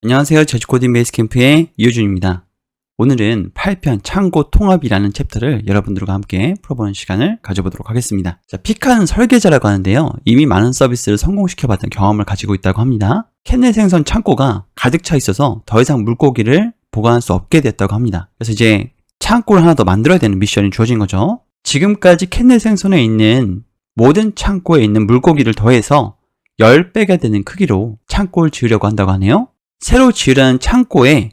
안녕하세요. 제주코딩 베이스캠프의 이효준입니다. 오늘은 8편 창고 통합이라는 챕터를 여러분들과 함께 풀어보는 시간을 가져보도록 하겠습니다. 자, 피카는 설계자라고 하는데요. 이미 많은 서비스를 성공시켜봤던 경험을 가지고 있다고 합니다. 캔넬 생선 창고가 가득 차 있어서 더 이상 물고기를 보관할 수 없게 됐다고 합니다. 그래서 이제 창고를 하나 더 만들어야 되는 미션이 주어진 거죠. 지금까지 캔넬 생선에 있는 모든 창고에 있는 물고기를 더해서 10배가 되는 크기로 창고를 지으려고 한다고 하네요. 새로 지으려는 창고에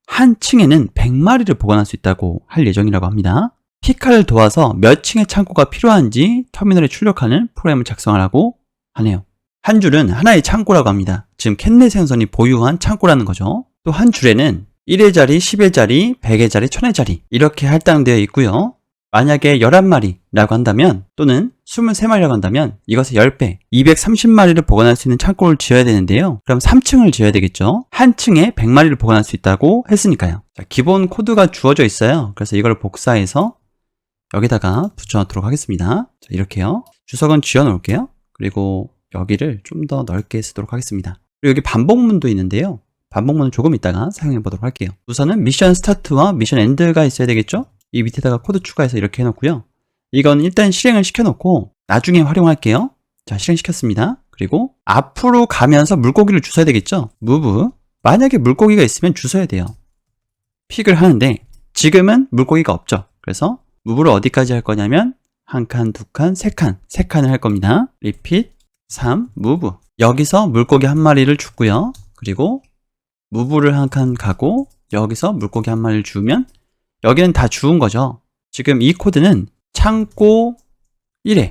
한 층에는 100마리를 보관할 수 있다고 할 예정이라고 합니다. 피카를 도와서 몇 층의 창고가 필요한지 터미널에 출력하는 프로그램을 작성하라고 하네요. 한 줄은 하나의 창고라고 합니다. 지금 캔넬 생선이 보유한 창고라는 거죠. 또 한 줄에는 1회짜리, 10회짜리, 100회짜리, 1000회짜리 이렇게 할당되어 있고요. 만약에 11마리라고 한다면 또는 23마리라고 한다면 이것의 10배, 230마리를 보관할 수 있는 창고를 지어야 되는데요. 그럼 3층을 지어야 되겠죠. 한 층에 100마리를 보관할 수 있다고 했으니까요. 자, 기본 코드가 주어져 있어요. 그래서 이걸 복사해서 여기다가 붙여놓도록 하겠습니다. 자, 이렇게요. 주석은 지어놓을게요. 그리고 여기를 좀 더 넓게 쓰도록 하겠습니다. 그리고 여기 반복문도 있는데요. 반복문은 조금 이따가 사용해 보도록 할게요. 우선은 미션 스타트와 미션 엔드가 있어야 되겠죠. 이 밑에다가 코드 추가해서 이렇게 해놓고요. 이건 일단 실행을 시켜놓고 나중에 활용할게요. 자, 실행시켰습니다. 그리고 앞으로 가면서 물고기를 주워야 되겠죠. move. 만약에 물고기가 있으면 주워야 돼요. 픽을 하는데 지금은 물고기가 없죠. 그래서 move를 어디까지 할 거냐면 한 칸, 두 칸, 세 칸을 할 겁니다. repeat 3, move. 여기서 물고기 한 마리를 줍고요. 그리고 move를 한 칸 가고 여기서 물고기 한 마리를 주우면 여기는 다 주운 거죠. 지금 이 코드는 창고 1에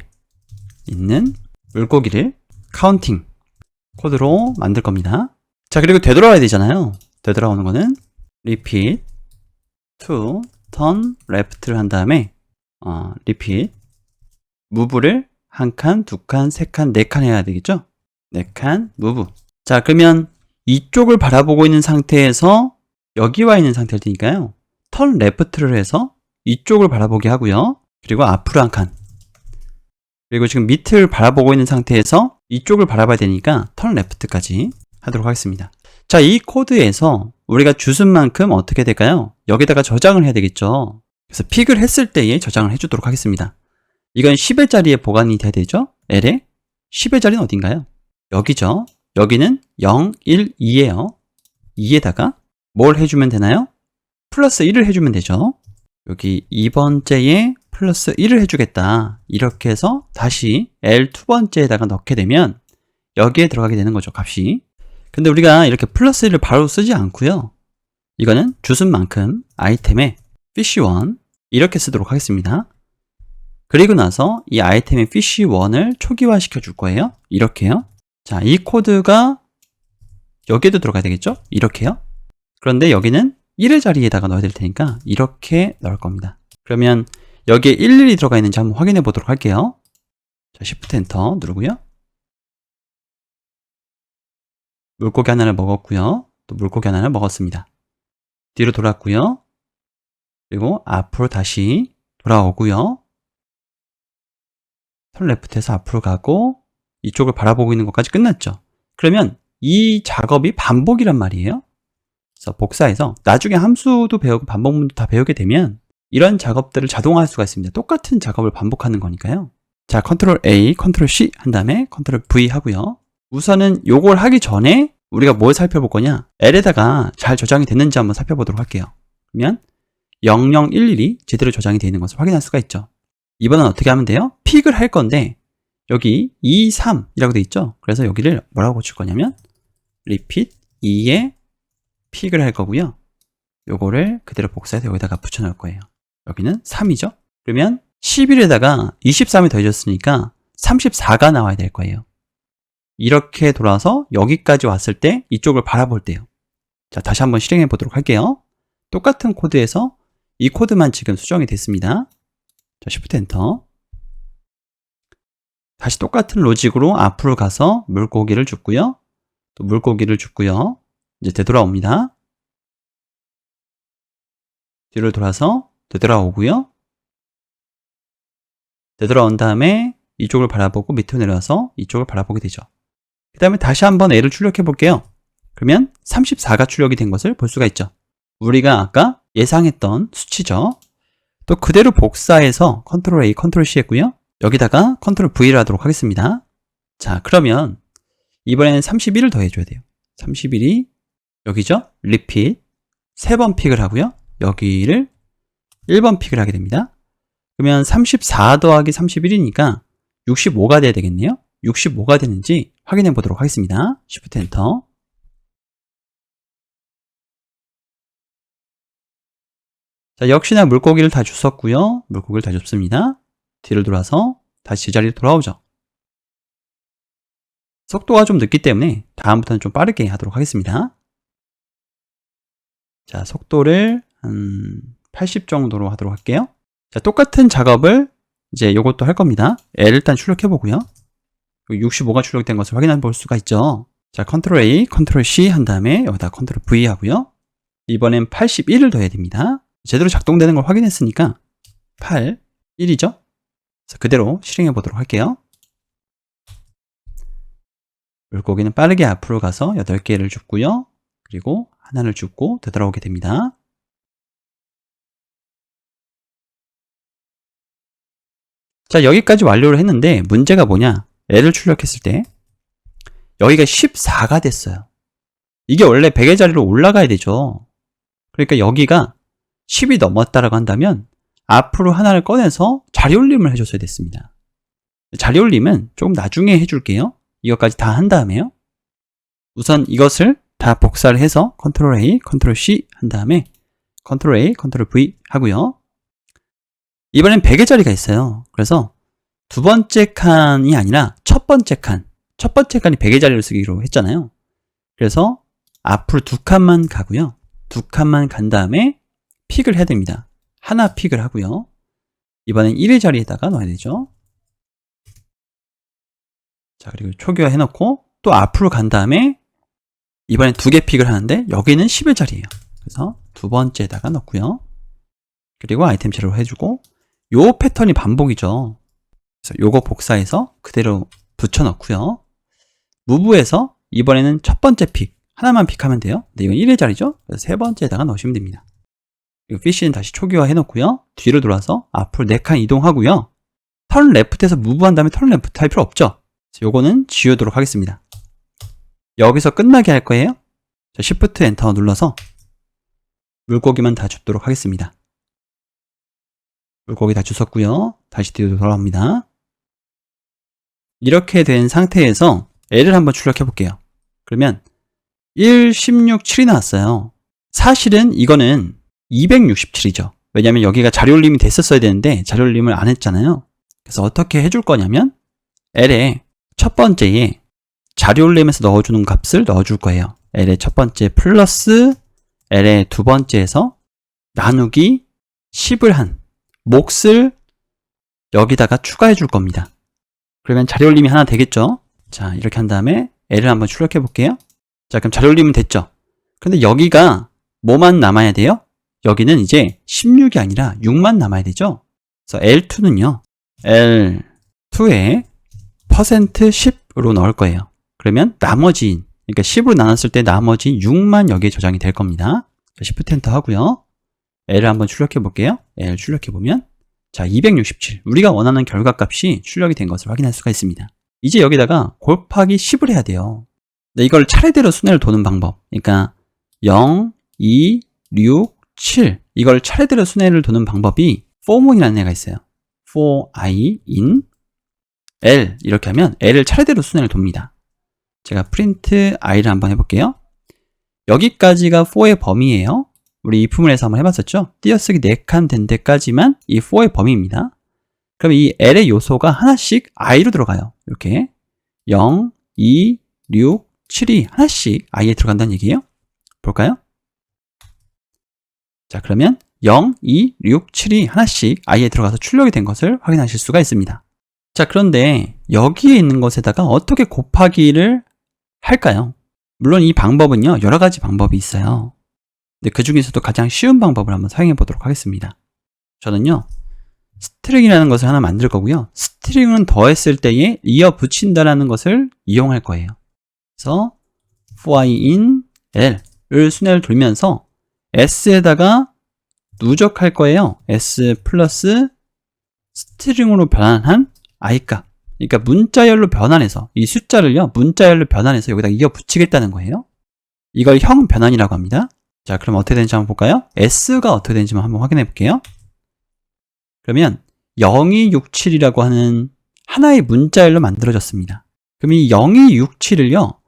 있는 물고기를 카운팅 코드로 만들 겁니다. 자, 그리고 되돌아와야 되잖아요. 되돌아오는 거는 repeat to turn left를 한 다음에 repeat move를 한 칸, 두 칸, 세 칸, 네 칸 해야 되겠죠? 네 칸 move. 자, 그러면 이쪽을 바라보고 있는 상태에서 여기 와 있는 상태일 테니까요. 턴 레프트를 해서 이쪽을 바라보게 하고요. 그리고 앞으로 한 칸. 그리고 지금 밑을 바라보고 있는 상태에서 이쪽을 바라봐야 되니까 턴 레프트까지 하도록 하겠습니다. 자, 이 코드에서 우리가 주순 만큼 어떻게 될까요? 여기다가 저장을 해야 되겠죠. 그래서 픽을 했을 때에 저장을 해주도록 하겠습니다. 이건 10회짜리에 보관이 돼야 되죠. L에 10회짜리는 어딘가요? 여기죠. 여기는 0, 1, 2예요. 2에다가 뭘 해주면 되나요? 플러스 1을 해주면 되죠. 여기 2번째에 플러스 1을 해주겠다. 이렇게 해서 다시 L2번째에다가 넣게 되면 여기에 들어가게 되는 거죠, 값이. 근데 우리가 이렇게 플러스 1을 바로 쓰지 않고요. 이거는 주순만큼 아이템에 fish1 이렇게 쓰도록 하겠습니다. 그리고 나서 이 아이템의 fish1을 초기화 시켜줄 거예요. 이렇게요. 자, 이 코드가 여기에도 들어가야 되겠죠? 이렇게요. 그런데 여기는 1의 자리에다가 넣어야 될 테니까 이렇게 넣을 겁니다. 그러면 여기에 11이 들어가 있는지 한번 확인해 보도록 할게요. 자, Shift 엔터 누르고요. 물고기 하나를 먹었고요. 또 물고기 하나를 먹었습니다. 뒤로 돌았고요. 그리고 앞으로 다시 돌아오고요. 턴 레프트에서 앞으로 가고 이쪽을 바라보고 있는 것까지 끝났죠. 그러면 이 작업이 반복이란 말이에요. 그래서 복사해서 나중에 함수도 배우고 반복문도 다 배우게 되면 이런 작업들을 자동화할 수가 있습니다. 똑같은 작업을 반복하는 거니까요. 자, 컨트롤 A, 컨트롤 C 한 다음에 컨트롤 V 하고요. 우선은 요걸 하기 전에 우리가 뭘 살펴볼 거냐? L에다가 잘 저장이 됐는지 한번 살펴보도록 할게요. 그러면 0011이 제대로 저장이 되어 있는 것을 확인할 수가 있죠. 이번엔 어떻게 하면 돼요? 픽을 할 건데 여기 2, 3이라고 되어 있죠. 그래서 여기를 뭐라고 고칠 거냐면 repeat 2에 픽을 할 거고요. 요거를 그대로 복사해서 여기다가 붙여 넣을 거예요. 여기는 3이죠. 그러면 11에다가 23이 더해졌으니까 34가 나와야 될 거예요. 이렇게 돌아서 여기까지 왔을 때 이쪽을 바라볼 때요. 자, 다시 한번 실행해 보도록 할게요. 똑같은 코드에서 이 코드만 지금 수정이 됐습니다. 자, Shift 엔터. 다시 똑같은 로직으로 앞으로 가서 물고기를 줍고요. 또 물고기를 줍고요. 이제 되돌아옵니다. 뒤로 돌아서 되돌아오고요. 되돌아온 다음에 이쪽을 바라보고 밑으로 내려와서 이쪽을 바라보게 되죠. 그 다음에 다시 한번 L을 출력해 볼게요. 그러면 34가 출력이 된 것을 볼 수가 있죠. 우리가 아까 예상했던 수치죠. 또 그대로 복사해서 컨트롤 A, 컨트롤 C 했고요. 여기다가 컨트롤 V를 하도록 하겠습니다. 자, 그러면 이번에는 31을 더해줘야 돼요. 31이 여기죠? 리핏 3번 픽을 하고요. 여기를 1번 픽을 하게 됩니다. 그러면 34 더하기 31이니까 65가 돼야 되겠네요. 65가 되는지 확인해 보도록 하겠습니다. Shift 엔터. 자, 역시나 물고기를 다 줬었고요. 물고기를 다 줬습니다. 뒤를 돌아서 다시 제자리로 돌아오죠. 속도가 좀 늦기 때문에 다음부터는 좀 빠르게 하도록 하겠습니다. 자, 속도를 한 80 정도로 하도록 할게요. 자, 똑같은 작업을 이제 요것도 할 겁니다. L 일단 출력해 보고요. 65가 출력된 것을 확인해 볼 수가 있죠. 자, 컨트롤 A, 컨트롤 C 한 다음에 여기다 컨트롤 V 하고요. 이번엔 81을 더해야 됩니다. 제대로 작동되는 걸 확인했으니까 8, 1이죠. 자, 그대로 실행해 보도록 할게요. 물고기는 빠르게 앞으로 가서 8개를 줍고요. 그리고 하나를 줍고 되돌아오게 됩니다. 자, 여기까지 완료를 했는데 문제가 뭐냐? L을 출력했을 때 여기가 14가 됐어요. 이게 원래 100의 자리로 올라가야 되죠. 그러니까 여기가 10이 넘었다라고 한다면 앞으로 하나를 꺼내서 자리 올림을 해줬어야 됐습니다. 자리 올림은 조금 나중에 해줄게요. 이것까지 다 한 다음에요. 우선 이것을 다 복사를 해서 컨트롤 A, 컨트롤 C 한 다음에 컨트롤 A, 컨트롤 V 하고요. 이번엔 100의 자리가 있어요. 그래서 두 번째 칸이 아니라 첫 번째 칸이 100의 자리를 쓰기로 했잖아요. 그래서 앞으로 두 칸만 가고요. 두 칸만 간 다음에 픽을 해야 됩니다. 하나 픽을 하고요. 이번엔 1의 자리에다가 넣어야 되죠. 자, 그리고 초기화 해놓고 또 앞으로 간 다음에 이번엔 2개 픽을 하는데 여기는 10의 자리예요. 그래서 두 번째에다가 넣고요. 그리고 아이템 제로 해주고 요 패턴이 반복이죠. 그래서 요거 복사해서 그대로 붙여넣고요. 무브에서 이번에는 첫 번째 픽 하나만 픽하면 돼요. 근데 이건 1의 자리죠. 그래서 세 번째에다가 넣으시면 됩니다. 그리고 피쉬는 다시 초기화 해놓고요. 뒤로 돌아서 앞으로 4칸 이동하고요. 턴 레프트에서 무브한 다음에 턴 레프트 할 필요 없죠. 그래서 요거는 지우도록 하겠습니다. 여기서 끝나게 할 거예요. 자, Shift 엔터 눌러서 물고기만 다 줍도록 하겠습니다. 물고기 다 주웠고요. 다시 뒤로 돌아옵니다. 이렇게 된 상태에서 L을 한번 출력해 볼게요. 그러면 1, 16, 7이 나왔어요. 사실은 이거는 267이죠. 왜냐면 여기가 자리 올림이 됐었어야 되는데 자리 올림을 안 했잖아요. 그래서 어떻게 해줄 거냐면 L의 첫 번째에 자리 올림에서 넣어주는 값을 넣어줄 거예요. L의 첫 번째 플러스 L의 두 번째에서 나누기 10을 한 몫을 여기다가 추가해 줄 겁니다. 그러면 자리 올림이 하나 되겠죠? 자, 이렇게 한 다음에 L을 한번 출력해 볼게요. 자, 그럼 자리 올림은 됐죠? 근데 여기가 뭐만 남아야 돼요? 여기는 이제 16이 아니라 6만 남아야 되죠? 그래서 L2는요, L2에 %10으로 넣을 거예요. 그러면 나머지, 그러니까 10으로 나눴을 때 나머지 6만 여기에 저장이 될 겁니다. 자, Shift 엔터 하고요. L을 한번 출력해 볼게요. L 출력해 보면 자, 267. 우리가 원하는 결과값이 출력이 된 것을 확인할 수가 있습니다. 이제 여기다가 곱하기 10을 해야 돼요. 근데 이걸 차례대로 순회를 도는 방법. 그러니까 0, 2, 6, 7. 이걸 차례대로 순회를 도는 방법이 for문이라는 애가 있어요. for i in L 이렇게 하면 L을 차례대로 순회를 돕니다. 제가 print i를 한번 해볼게요. 여기까지가 for의 범위예요. 우리 if문에서 한번 해봤었죠? 띄어쓰기 4칸 된 데까지만 이 for의 범위입니다. 그럼 이 L의 요소가 하나씩 i로 들어가요. 이렇게 0, 2, 6, 7이 하나씩 i에 들어간다는 얘기예요. 볼까요? 자, 그러면 0, 2, 6, 7이 하나씩 i에 들어가서 출력이 된 것을 확인하실 수가 있습니다. 자, 그런데 여기에 있는 것에다가 어떻게 곱하기를 할까요? 물론 이 방법은요, 여러 가지 방법이 있어요. 근데 그 중에서도 가장 쉬운 방법을 한번 사용해 보도록 하겠습니다. 저는요, 스트링이라는 것을 하나 만들 거고요. 스트링은 더했을 때에 이어 붙인다라는 것을 이용할 거예요. 그래서 for i in L을 순회를 돌면서 S에다가 누적할 거예요. S 플러스 스트링으로 변환한 i값. 그러니까 문자열로 변환해서 이 숫자를요, 문자열로 변환해서 여기다 이어 붙이겠다는 거예요. 이걸 형 변환이라고 합니다. 자, 그럼 어떻게 되는지 한번 볼까요? S가 어떻게 되는지 한번 확인해 볼게요. 그러면 0267이라고 하는 하나의 문자열로 만들어졌습니다. 그럼 이 0267을요,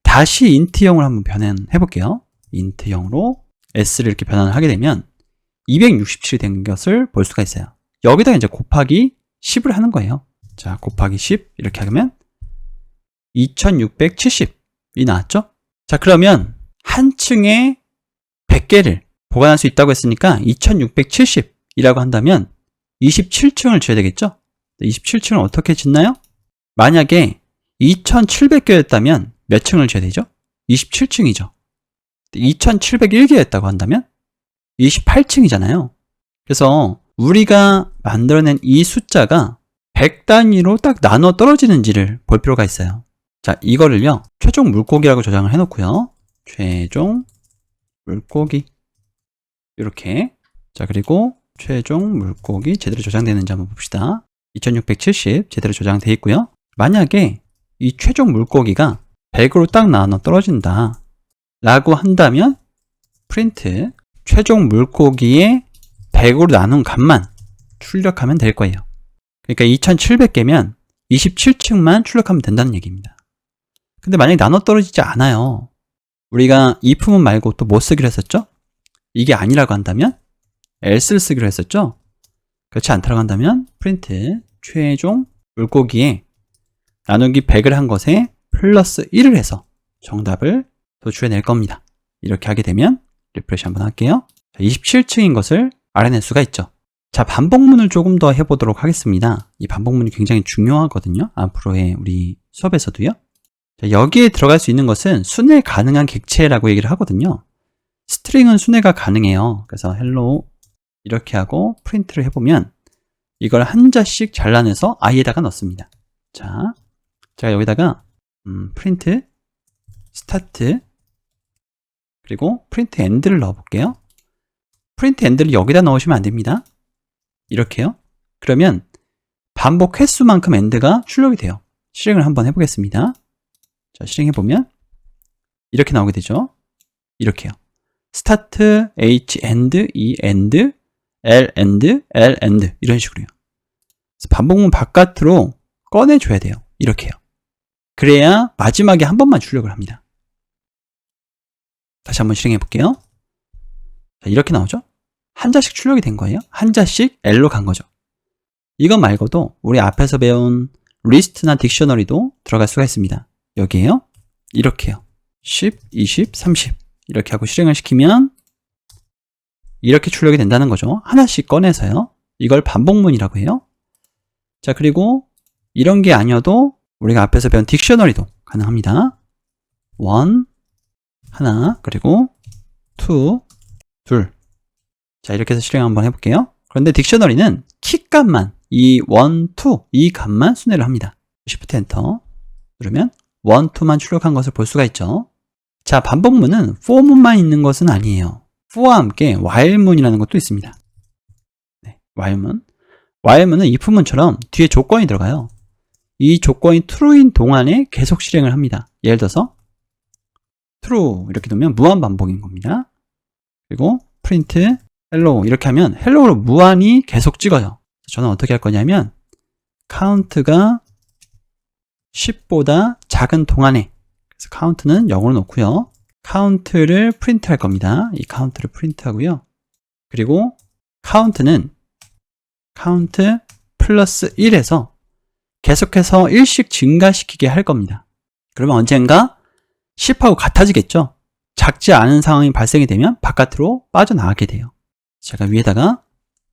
다시 인트형으로 한번 변환해 볼게요. 인트형으로 S를 이렇게 변환을 하게 되면 267이 된 것을 볼 수가 있어요. 여기다가 이제 곱하기 10을 하는 거예요. 자, 곱하기 10 이렇게 하면 2670이 나왔죠? 자, 그러면 한 층에 100개를 보관할 수 있다고 했으니까 2670이라고 한다면 27층을 지어야 되겠죠? 27층을 어떻게 짓나요? 만약에 2700개였다면 몇 층을 지어야 되죠? 27층이죠. 2701개였다고 한다면 28층이잖아요. 그래서 우리가 만들어낸 이 숫자가 100단위로 딱 나눠 떨어지는지를 볼 필요가 있어요. 자, 이거를요, 최종 물고기라고 저장을 해놓고요. 최종 물고기. 이렇게. 자, 그리고 최종 물고기 제대로 저장되는지 한번 봅시다. 2670 제대로 저장되어 있고요. 만약에 이 최종 물고기가 100으로 딱 나눠 떨어진다 라고 한다면 프린트 최종 물고기의 100으로 나눈 값만 출력하면 될 거예요. 그러니까 2700개면 27층만 출력하면 된다는 얘기입니다. 근데 만약에 나눠 떨어지지 않아요. 우리가 if문 말고 또 뭐 쓰기로 했었죠? 이게 아니라고 한다면 else를 쓰기로 했었죠? 그렇지 않다고 한다면 프린트 최종 물고기에 나누기 100을 한 것에 플러스 1을 해서 정답을 도출해낼 겁니다. 이렇게 하게 되면 리프레시 한번 할게요. 27층인 것을 알아낼 수가 있죠. 자, 반복문을 조금 더 해보도록 하겠습니다. 이 반복문이 굉장히 중요하거든요. 앞으로의 우리 수업에서도요. 자, 여기에 들어갈 수 있는 것은 순회 가능한 객체라고 얘기를 하거든요. 스트링은 순회가 가능해요. 그래서 hello 이렇게 하고 프린트를 해보면 이걸 한자씩 잘라내서 i에다가 넣습니다. 자, 제가 여기다가 프린트 스타트 그리고 프린트 엔드를 넣어볼게요. 프린트 엔드를 여기다 넣으시면 안 됩니다. 이렇게요. 그러면 반복 횟수만큼 엔드가 출력이 돼요. 실행을 한번 해보겠습니다. 자, 실행해보면 이렇게 나오게 되죠. 이렇게요. 스타트, H 엔드, E 엔드, L 엔드, L 엔드 이런 식으로요. 그래서 반복문 바깥으로 꺼내줘야 돼요. 이렇게요. 그래야 마지막에 한 번만 출력을 합니다. 다시 한번 실행해 볼게요. 자, 이렇게 나오죠? 한자씩 출력이 된 거예요. 한자씩 L로 간 거죠. 이것 말고도 우리 앞에서 배운 리스트나 딕셔너리도 들어갈 수가 있습니다. 여기에요. 이렇게요. 10, 20, 30 이렇게 하고 실행을 시키면 이렇게 출력이 된다는 거죠. 하나씩 꺼내서요. 이걸 반복문이라고 해요. 자, 그리고 이런 게 아니어도 우리가 앞에서 배운 딕셔너리도 가능합니다. 1, 하나, 그리고 2, 둘. 자, 이렇게 해서 실행 한번 해볼게요. 그런데 딕셔너리는 키 값만, 이 1, 2, 이 값만 순회를 합니다. Shift 엔터 누르면 1, 2만 출력한 것을 볼 수가 있죠. 자, 반복문은 for문만 있는 것은 아니에요. for와 함께 while문이라는 것도 있습니다. 네, while문. while문은 if문처럼 뒤에 조건이 들어가요. 이 조건이 true인 동안에 계속 실행을 합니다. 예를 들어서 true 이렇게 놓으면 무한 반복인 겁니다. 그리고 print hello 이렇게 하면 hello로 무한히 계속 찍어요. 저는 어떻게 할 거냐면 count가 10보다 작은 동안에, 그래서 count는 0으로 놓고요. count를 프린트 할 겁니다. 이 count를 프린트 하고요. 그리고 count는 count 플러스 1에서 계속해서 1씩 증가시키게 할 겁니다. 그러면 언젠가 10하고 같아지겠죠? 작지 않은 상황이 발생이 되면 바깥으로 빠져나가게 돼요. 제가 위에다가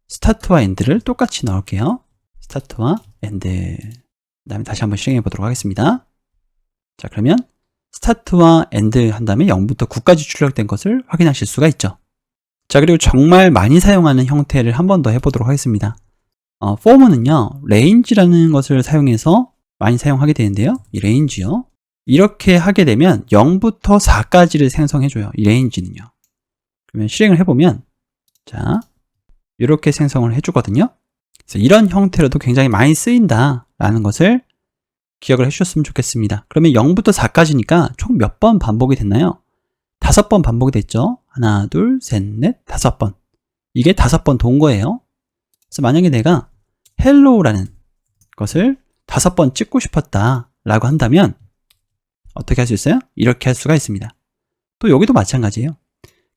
스타트와 엔드를 똑같이 넣을게요. 스타트와 엔드. 그 다음에 다시 한번 실행해 보도록 하겠습니다. 자, 그러면 스타트와 엔드 한 다음에 0부터 9까지 출력된 것을 확인하실 수가 있죠. 자, 그리고 정말 많이 사용하는 형태를 한 번 더 해보도록 하겠습니다. for문은요, range라는 것을 사용해서 많이 사용하게 되는데요. 이 range요. 이렇게 하게 되면 0부터 4까지를 생성해줘요. 이 레인지는요. 그러면 실행을 해보면 자, 이렇게 생성을 해주거든요. 그래서 이런 형태로도 굉장히 많이 쓰인다라는 것을 기억을 해주셨으면 좋겠습니다. 그러면 0부터 4까지니까 총 몇 번 반복이 됐나요? 5번 반복이 됐죠. 하나, 둘, 셋, 넷, 5번. 이게 5번 돈 거예요. 그래서 만약에 내가 hello라는 것을 5번 찍고 싶었다라고 한다면 어떻게 할 수 있어요? 이렇게 할 수가 있습니다. 또 여기도 마찬가지예요.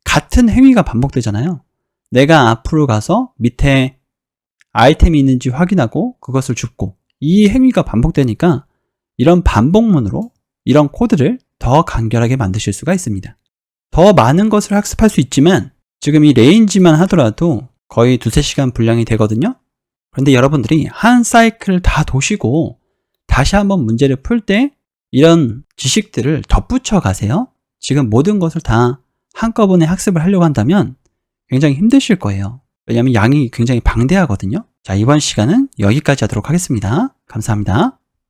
같은 행위가 반복되잖아요. 내가 앞으로 가서 밑에 아이템이 있는지 확인하고 그것을 줍고 이 행위가 반복되니까 이런 반복문으로 이런 코드를 더 간결하게 만드실 수가 있습니다. 더 많은 것을 학습할 수 있지만 지금 이 레인지만 하더라도 거의 2-3시간 분량이 되거든요. 그런데 여러분들이 한 사이클을 다 도시고 다시 한번 문제를 풀 때 이런 지식들을 덧붙여 가세요. 지금 모든 것을 다 한꺼번에 학습을 하려고 한다면 굉장히 힘드실 거예요. 왜냐하면 양이 굉장히 방대하거든요. 자, 이번 시간은 여기까지 하도록 하겠습니다. 감사합니다.